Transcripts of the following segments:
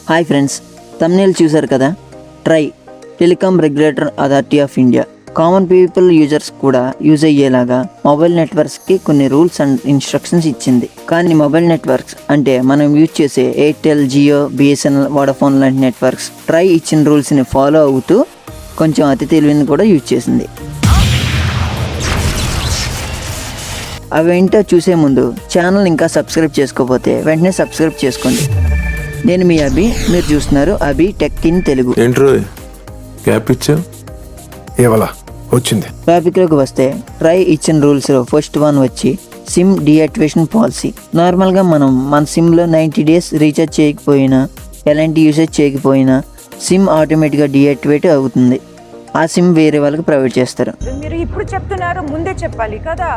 Hi friends, thumbnail చూశారు కదా. Try telecom regulator authority of India common people users కూడా use అయ్యేలాగా mobile నెట్వర్క్స్కి కొన్ని రూల్స్ అండ్ ఇన్స్ట్రక్షన్స్ ఇచ్చింది. కానీ మొబైల్ నెట్వర్క్స్ అంటే మనం యూజ్ చేసే ఎయిర్టెల్, జియో, బిఎస్ఎన్ఎల్, వోడాఫోన్ లాంటి నెట్వర్క్స్ ట్రై ఇచ్చిన రూల్స్ని ఫాలో అవుతూ కొంచెం అతి తెలివిని కూడా యూజ్ చేసింది. అవేంటో చూసే ముందు ఛానల్ ఇంకా సబ్స్క్రైబ్ చేసుకోకపోతే వెంటనే సబ్స్క్రైబ్ చేసుకోండి. నేను మీ అభి, మీరు చూస్తున్నారు అభి టెక్ ఇన్ తెలుగు. టాపిక్లోకి వస్తే ట్రై ఇచ్చిన రూల్స్లో ఫస్ట్ వన్ వచ్చి సిమ్ డీయాక్టివేషన్ పాలసీ. నార్మల్గా మనం మన సిమ్లో 90 days రీఛార్జ్ చేయకపోయినా, ఎలాంటి యూసేజ్ చేయకపోయినా సిమ్ ఆటోమేటిక్గా డీయాక్టివేట్ అవుతుంది. ఆ సిమ్ వేరే వాళ్ళకి ప్రొవైడ్ చేస్తారు. మీరు ఇప్పుడు చెప్తున్నారు, ముందే చెప్పాలి కదా.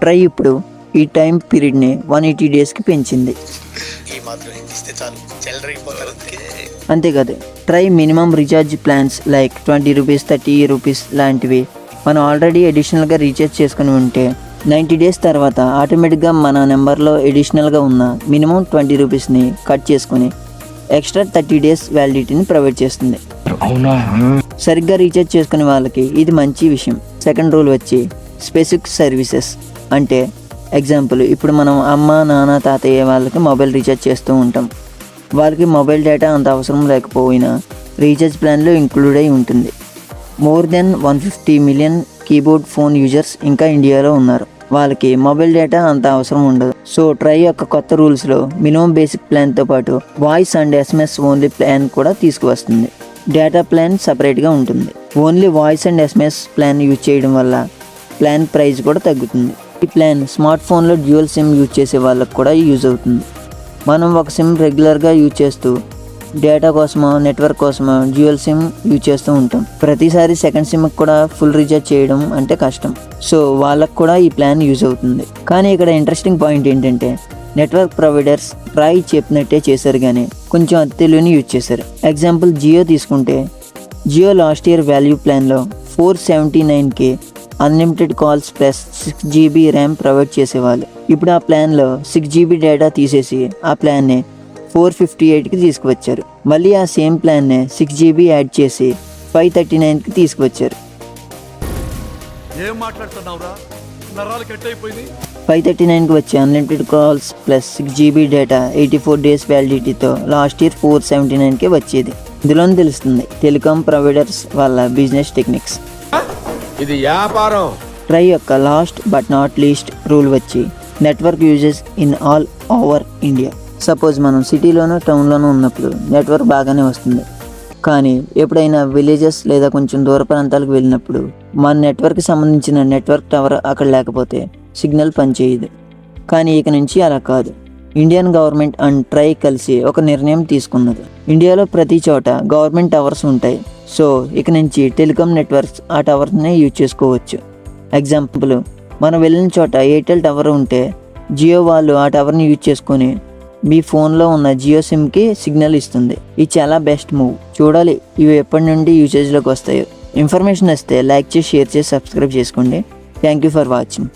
ట్రై ఇప్పుడు ఈ టైం పీరియడ్ని 180 daysకి పెంచింది. అంతేకాదు, try minimum recharge plans like 20 rupees, 30 rupees లాంటివి మనం ఆల్రెడీ అడిషనల్గా రీఛార్జ్ చేసుకుని ఉంటే 90 days తర్వాత ఆటోమేటిక్గా మన నెంబర్లో అడిషనల్గా ఉన్న మినిమం 20 రూపీస్ని కట్ చేసుకుని ఎక్స్ట్రా 30 days వ్యాలిడిటీని ప్రొవైడ్ చేస్తుంది. సరిగ్గా రీఛార్జ్ చేసుకునే వాళ్ళకి ఇది మంచి విషయం. సెకండ్ రూల్ వచ్చి స్పెసిఫిక్ సర్వీసెస్. అంటే ఎగ్జాంపుల్, ఇప్పుడు మనం అమ్మ, నాన్న, తాతయ్య వాళ్ళకి మొబైల్ రీఛార్జ్ చేస్తూ ఉంటాం. వాళ్ళకి మొబైల్ డేటా అంత అవసరం లేకపోయినా రీఛార్జ్ ప్లాన్లో ఇంక్లూడ్ అయి ఉంటుంది. More than 150 million keyboard phone users ఇంకా ఇండియాలో ఉన్నారు. వాళ్ళకి మొబైల్ డేటా అంత అవసరం ఉండదు. సో ట్రై యొక్క కొత్త రూల్స్లో మినిమం బేసిక్ ప్లాన్తో పాటు voice and SMS only plan కూడా తీసుకువస్తుంది. డేటా ప్లాన్ సపరేట్గా ఉంటుంది. Only voice and SMS plan use చేయడం వల్ల ప్లాన్ ప్రైస్ కూడా తగ్గుతుంది. ఈ ప్లాన్ స్మార్ట్ ఫోన్లో డ్యూయల్ సిమ్ యూజ్ చేసే వాళ్ళకు కూడా యూజ్ అవుతుంది. మనం ఒక సిమ్ రెగ్యులర్గా యూజ్ చేస్తూ డేటా కోసమో, నెట్వర్క్ కోసమో డ్యూయల్ సిమ్ యూజ్ చేస్తూ ఉంటాం. ప్రతిసారి సెకండ్ సిమ్కి కూడా ఫుల్ రీఛార్జ్ చేయడం అంటే కష్టం. సో వాళ్ళకు కూడా ఈ ప్లాన్ యూజ్ అవుతుంది. కానీ ఇక్కడ ఇంట్రెస్టింగ్ పాయింట్ ఏంటంటే నెట్వర్క్ ప్రొవైడర్స్ ట్రై చెప్పినట్టే చేశారు, కానీ కొంచెం అతి తెలివిని యూజ్ చేశారు. ఎగ్జాంపుల్ జియో తీసుకుంటే, జియో లాస్ట్ ఇయర్ వాల్యూ ప్లాన్లో 479కి unlimited calls plus 6 GB RAM provide చేసేవాళ్ళు. ఇప్పుడు ఆ ప్లాన్లో 6 GB డేటా తీసేసి ఆ ప్లాన్ని 458కి తీసుకువచ్చారు. మళ్ళీ ఆ సేమ్ ప్లాన్ని 6 GB యాడ్ చేసి 539కి తీసుకువచ్చారు. 539కి వచ్చే unlimited calls plus 6 GB data 84 days వ్యాలిడిటీతో లాస్ట్ ఇయర్ 479కి వచ్చేది. ఇందులోనే తెలుస్తుంది టెలికాం ప్రొవైడర్స్ వాళ్ళ బిజినెస్ టెక్నిక్స్. ఇది వ్యాపారం. ట్రై యొక్క last but not least rule వచ్చి network uses in all over India. Suppose మనం సిటీలోనో, టౌన్లోనో ఉన్నప్పుడు నెట్వర్క్ బాగానే వస్తుంది. కానీ ఎప్పుడైనా విలేజెస్ లేదా కొంచెం దూర ప్రాంతాలకు వెళ్ళినప్పుడు మన నెట్వర్క్కి సంబంధించిన నెట్వర్క్ టవర్ అక్కడ లేకపోతే సిగ్నల్ పనిచేయదు. కానీ ఇక నుంచి అలా కాదు. ఇండియన్ గవర్నమెంట్ అండ్ ట్రై కలిసి ఒక నిర్ణయం తీసుకున్నది. ఇండియాలో ప్రతి చోట గవర్నమెంట్ టవర్స్ ఉంటాయి. సో ఇక నుంచి టెలికాం నెట్వర్క్స్ ఆ టవర్స్ని యూజ్ చేసుకోవచ్చు. ఎగ్జాంపుల్, మనం వెళ్ళిన చోట ఎయిర్టెల్ టవర్ ఉంటే జియో వాళ్ళు ఆ టవర్ని యూజ్ చేసుకొని మీ ఫోన్లో ఉన్న జియో సిమ్కి సిగ్నల్ ఇస్తుంది. ఇది చాలా బెస్ట్ మూవ్. చూడాలి ఇవి ఎప్పటి నుండి యూసేజ్లోకి వస్తాయో. ఇన్ఫర్మేషన్ వస్తే లైక్ చేసి, షేర్ చేసి, సబ్స్క్రైబ్ చేసుకోండి. Thank you for watching.